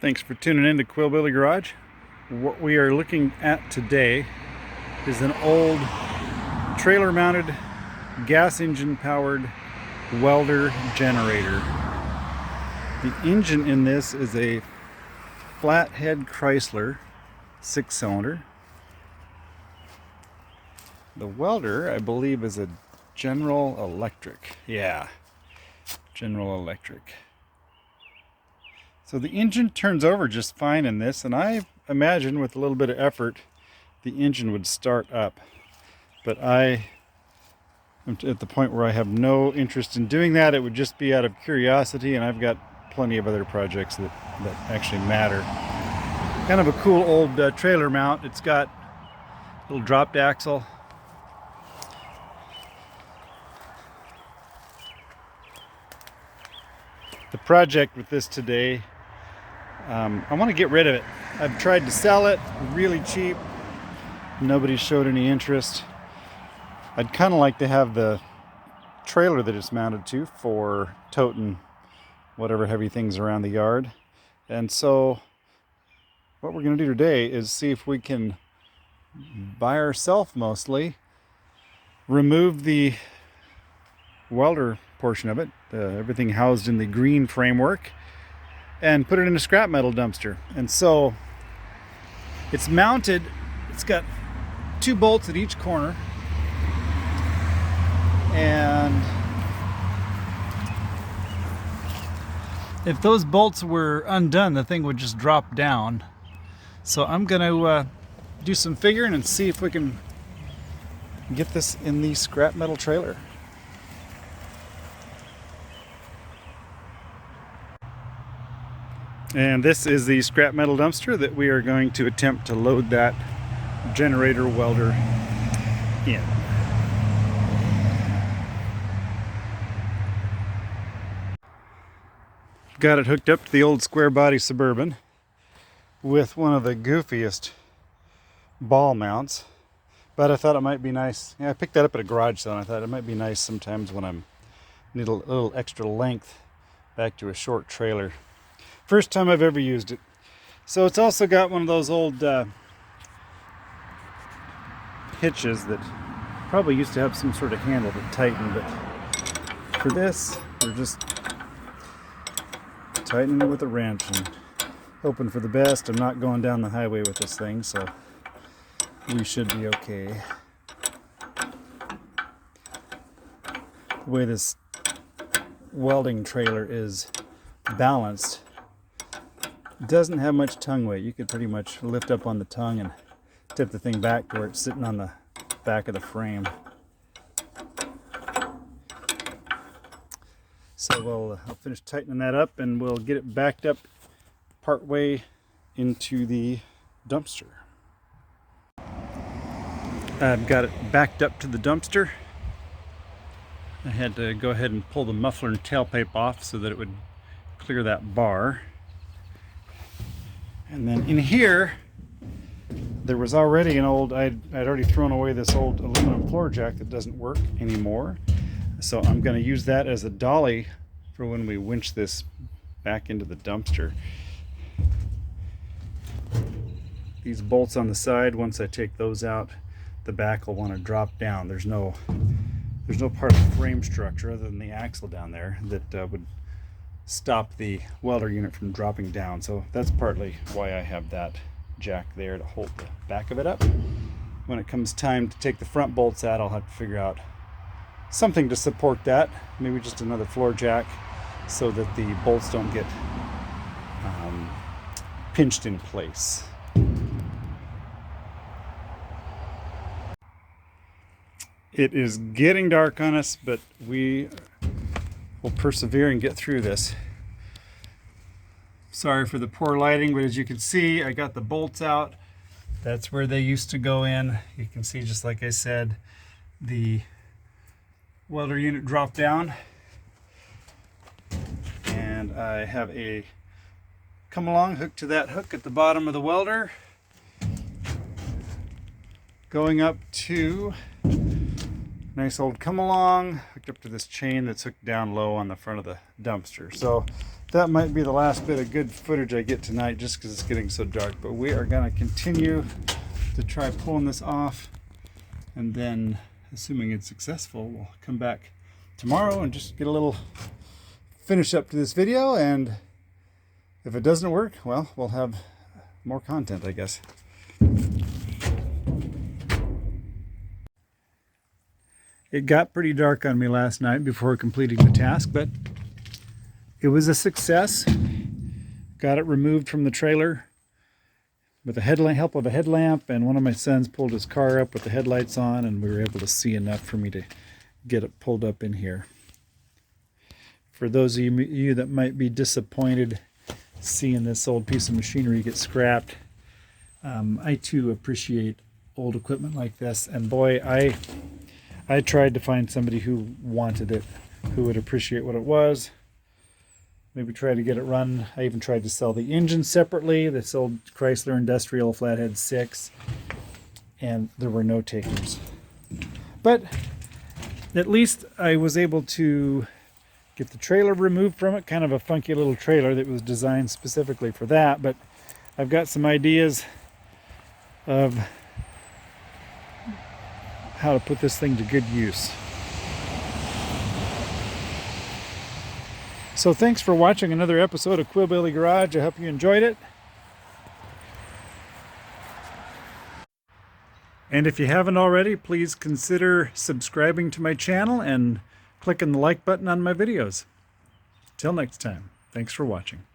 Thanks for tuning in to Quill Billy Garage. What we are looking at today is an old trailer mounted gas engine powered welder generator. The engine in this is a Flathead Chrysler 6-cylinder. The welder, I believe, is a General Electric. Yeah, General Electric. So the engine turns over just fine in this, and I imagine with a little bit of effort the engine would start up. But I am at the point where I have no interest in doing that. It would just be out of curiosity, and I've got plenty of other projects that actually matter. Kind of a cool old trailer mount. It's got a little dropped axle. The project with this today, I want to get rid of it. I've tried to sell it really cheap. Nobody showed any interest. I'd kind of like to have the trailer that it's mounted to for toting whatever heavy things around the yard. And so what we're going to do today is see if we can, by ourselves mostly, remove the welder portion of it, everything housed in the green framework, and put it in a scrap metal dumpster. And so it's mounted, it's got 2 bolts at each corner, and if those bolts were undone, the thing would just drop down. So I'm gonna do some figuring and see if we can get this in the scrap metal trailer. And this is the scrap metal dumpster that we are going to attempt to load that generator welder in. Got it hooked up to the old square body Suburban with one of the goofiest ball mounts, but I thought it might be nice. Yeah, I picked that up at a garage sale, and I thought it might be nice sometimes when I need a little extra length back to a short trailer. First time I've ever used it. So it's also got one of those old hitches that probably used to have some sort of handle to tighten, but for this, we're just tightening it with a wrench and hoping for the best. I'm not going down the highway with this thing, so we should be okay. The way this welding trailer is balanced, doesn't have much tongue weight. You could pretty much lift up on the tongue and tip the thing back to where it's sitting on the back of the frame. So I'll finish tightening that up, and we'll get it backed up part way into the dumpster. I've got it backed up to the dumpster. I had to go ahead and pull the muffler and tailpipe off so that it would clear that bar. And then in here, there was already an old, I'd already thrown away this old aluminum floor jack that doesn't work anymore. So I'm going to use that as a dolly for when we winch this back into the dumpster. These bolts on the side, once I take those out, the back will want to drop down. There's no part of the frame structure other than the axle down there that would stop the welder unit from dropping down. So that's partly why I have that jack there to hold the back of it up. When it comes time to take the front bolts out, I'll have to figure out something to support that. Maybe just another floor jack so that the bolts don't get pinched in place. It is getting dark on us, but we will persevere and get through this. Sorry for the poor lighting, but as you can see, I got the bolts out. That's where they used to go in. You can see, just like I said, the welder unit dropped down. And I have a come along hooked to that hook at the bottom of the welder, going up to nice old come along hooked up to this chain that's hooked down low on the front of the dumpster. So that might be the last bit of good footage I get tonight, just because it's getting so dark. But we are going to continue to try pulling this off, and then, assuming it's successful, we'll come back tomorrow and just get a little finish up to this video. And if it doesn't work, well, we'll have more content, I guess. It got pretty dark on me last night before completing the task, but it was a success. Got it removed from the trailer with the help of a headlamp, and one of my sons pulled his car up with the headlights on, and we were able to see enough for me to get it pulled up in here. For those of you that might be disappointed seeing this old piece of machinery get scrapped, I too appreciate old equipment like this, and boy, I tried to find somebody who wanted it, who would appreciate what it was. Maybe try to get it run. I even tried to sell the engine separately, this old Chrysler Industrial Flathead 6, and there were no takers. But at least I was able to get the trailer removed from it, kind of a funky little trailer that was designed specifically for that, but I've got some ideas of how to put this thing to good use. So thanks for watching another episode of Quillbilly Garage. I hope you enjoyed it. And if you haven't already, please consider subscribing to my channel and clicking the like button on my videos. Till next time, thanks for watching.